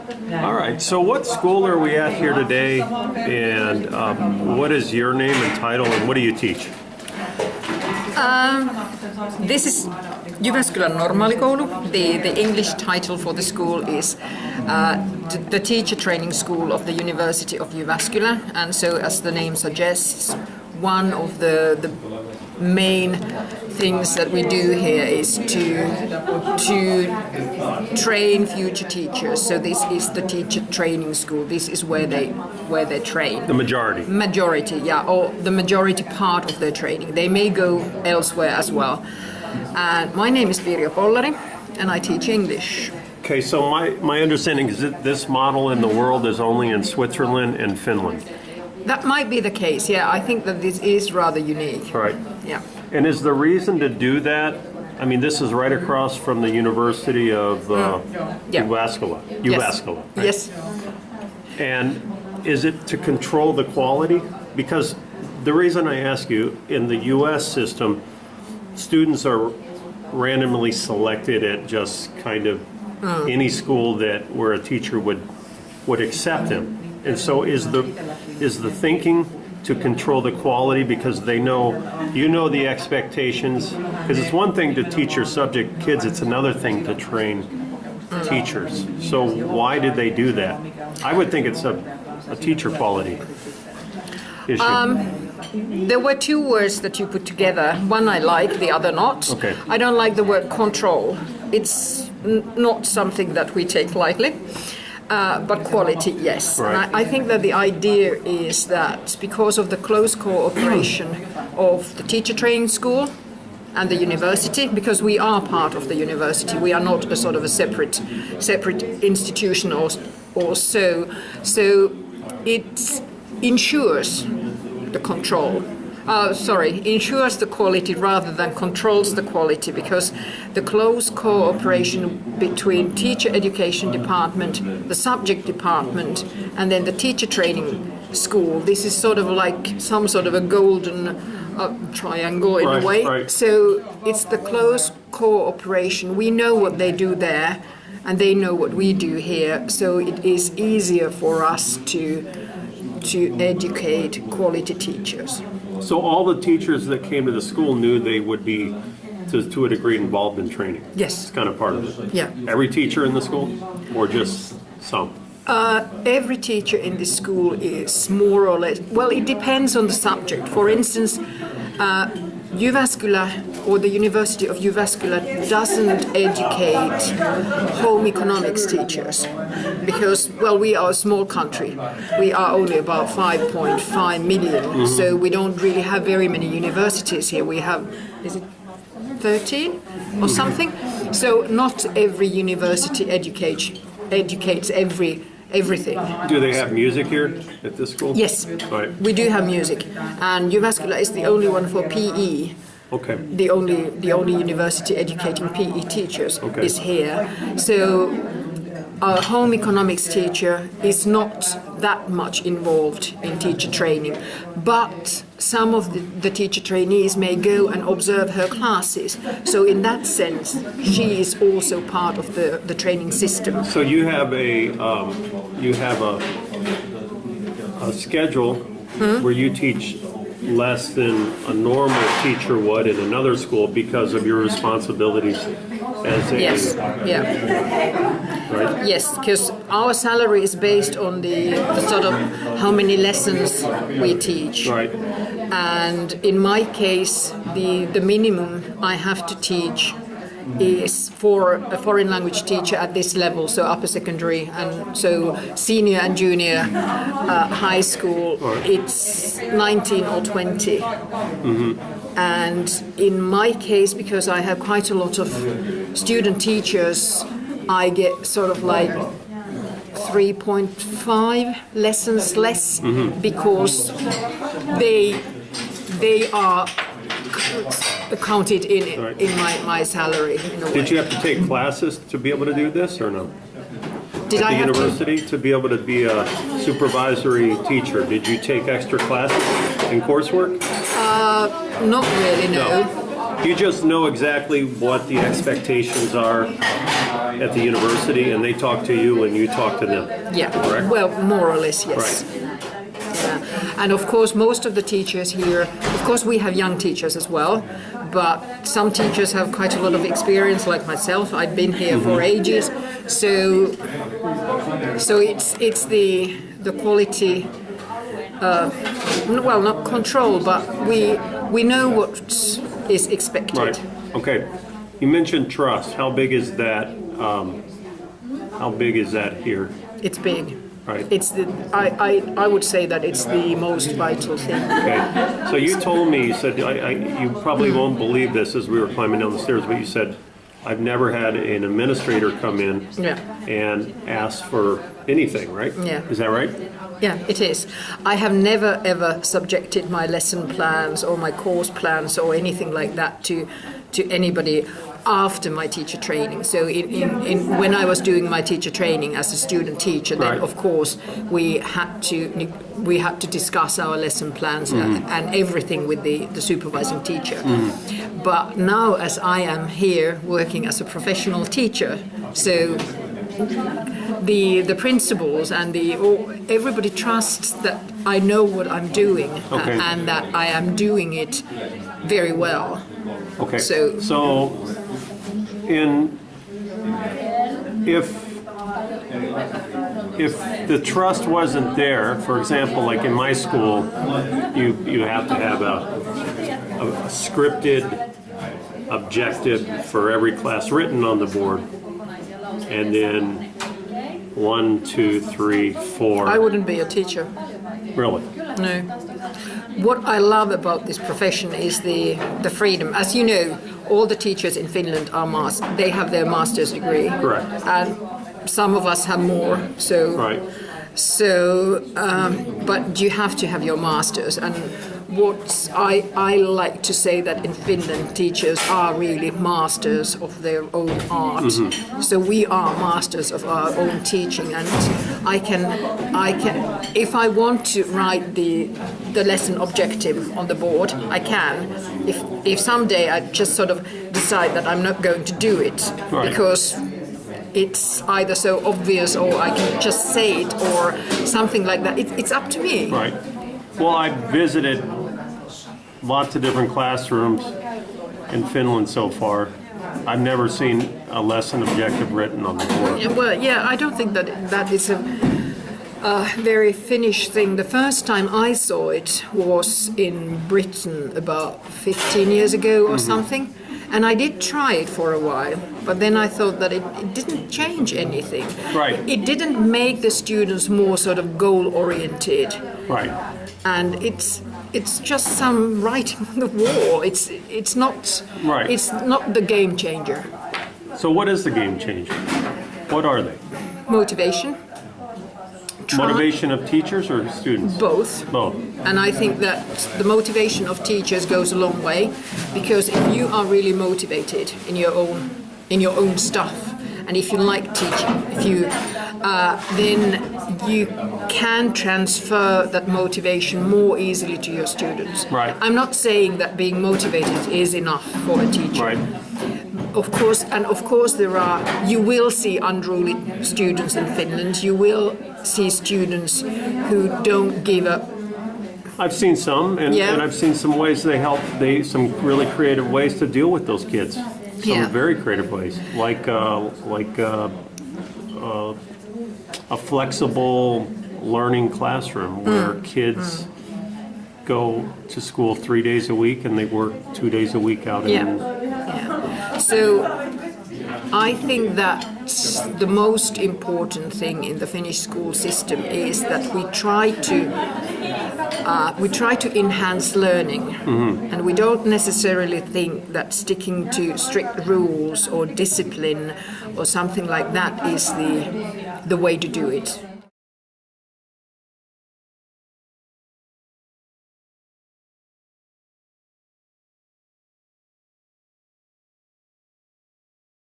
All right, so what school are we at here today, and what is your name and title, and what do you teach? This is Jyvaskyla Normaalikoulu. The English title for the school is the Teacher Training School of the University of Jyvaskyla. And so, as the name suggests, one of the main things that we do here is to train future teachers. So this is the Teacher Training School. This is where they train. The majority. Majority, yeah, or the majority part of their training. They may go elsewhere as well. And my name is Ballard, and I teach English. Okay, so my understanding is that this model in the world is only in Switzerland and Finland. That might be the case, yeah. I think that this is rather unique. Right. Yeah. And is the reason to do that, I mean, this is right across from the University of Jyvaskyla. Jyvaskyla, right? Yes. And is it to control the quality? Because the reason I ask you, in the U.S. system, students are randomly selected at just kind of any school where a teacher would accept them. And so is the thinking to control the quality because they know, the expectations? Because it's one thing to teach your subject kids, it's another thing to train teachers. So why did they do that? I would think it's a teacher quality issue. There were two words that you put together. One I like, the other not. Okay. I don't like the word control. It's not something that we take lightly. But quality, yes. Right. And I think that the idea is that because of the close cooperation of the teacher training school and the university, because we are part of the university, we are not a sort of a separate institution or so. So it ensures the control. Ensures the quality rather than controls the quality, because the close cooperation between teacher education department, the subject department, and then the teacher training school, this is sort of like some sort of a golden triangle in a way. Right. So it's the close cooperation. We know what they do there, and they know what we do here. So it is easier for us to educate quality teachers. So all the teachers that came to the school knew they would be, to a degree, involved in training? Yes. It's kind of part of it? Yeah. Every teacher in the school? Or just some? Every teacher in this school is more or less, well, it depends on the subject. For instance, Jyvaskyla or the University of Jyvaskyla doesn't educate home economics teachers because, well, we are a small country. We are only about 5.5 million, so we don't really have very many universities here. We have, is it 13 or something? So not every university educates everything. Do they have music here at this school? Yes, Right. we do have music, and Jyvaskyla is the only one for PE. Okay. The only university educating PE teachers Okay. is here. So our home economics teacher is not that much involved in teacher training, but some of the teacher trainees may go and observe her classes. So in that sense, she is also part of the training system. So you have a schedule where you teach less than a normal teacher would in another school because of your responsibilities as a Yes, yeah. right? Yes, because our salary is based on the sort of how many lessons we teach. Right. And in my case, the minimum I have to teach is for a foreign language teacher at this level, so upper secondary, and so senior and junior high school, it's 19 or 20. And in my case, because I have quite a lot of student teachers, I get sort of like 3.5 lessons less because they are counted in my salary in a way. Did you have to take classes to be able to do this or no? Did I At the have university to be able to be a supervisory teacher? Did you take extra classes and coursework? Not really, no. You just know exactly what the expectations are at the university, and they talk to you and you talk to them. Yeah, correct? well, more or less, yes. Right. Yeah. And of course, most of the teachers here, of course, we have young teachers as well, but some teachers have quite a lot of experience, like myself. I've been here for ages, so it's the quality. Well, not control, but we know what is expected. Right. Okay. You mentioned trust. How big is that? How big is that here? It's big. Right. It's I would say that it's the most vital thing. Okay. So you told me, you said, you probably won't believe this as we were climbing down the stairs, but you said, I've never had an administrator come in and ask for anything, right? Yeah. Is that right? Yeah, it is. I have never ever subjected my lesson plans or my course plans or anything like that to anybody after my teacher training. So when I was doing my teacher training as a student teacher, then Right. of course we had to discuss our lesson plans and everything with the supervising teacher. But now, as I am here working as a professional teacher, so the principals and everybody trusts that I know what I'm doing and that I am doing it very well. Okay. So if the trust wasn't there, for example, like in my school, you have to have a scripted objective for every class written on the board, and then 1, 2, 3, 4. I wouldn't be a teacher. Really? No. What I love about this profession is the freedom. As you know, all the teachers in Finland are they have their master's degree. Correct. And some of us have more. So, Right. But you have to have your master's. And what I like to say that in Finland, teachers are really masters of their own art. So we are masters of our own teaching, and I can, if I want to write the lesson objective on the board, I can. If someday I just sort of decide that I'm not going to do it because it's either so obvious or I can just say it or something like that. It's up to me. Right. Well, I visited lots of different classrooms in Finland so far. I've never seen a lesson objective written on the board. Well, yeah, I don't think that is a very Finnish thing. The first time I saw it was in Britain about 15 years ago or something. And I did try it for a while, but then I thought that it didn't change anything. Right. It didn't make the students more sort of goal-oriented. Right. And it's just some writing on the wall. It's not Right. It's not the game changer. So what is the game changer? What are they? Motivation. Motivation of teachers or students? Both. Both. And I think that the motivation of teachers goes a long way, because if you are really motivated in your own stuff, and if you like teaching, then you can transfer that motivation more easily to your students. Right. I'm not saying that being motivated is enough for a teacher. Right. Of course you will see unruly students in Finland. You will see students who don't give up. I've seen some, and I've seen some ways some really creative ways to deal with those kids. Some very creative ways, like a flexible learning classroom where kids go to school 3 days a week and they work 2 days a week out. So I think that the most important thing in the Finnish school system is that we try to enhance learning, and we don't necessarily think that sticking to strict rules or discipline or something like that is the way to do it.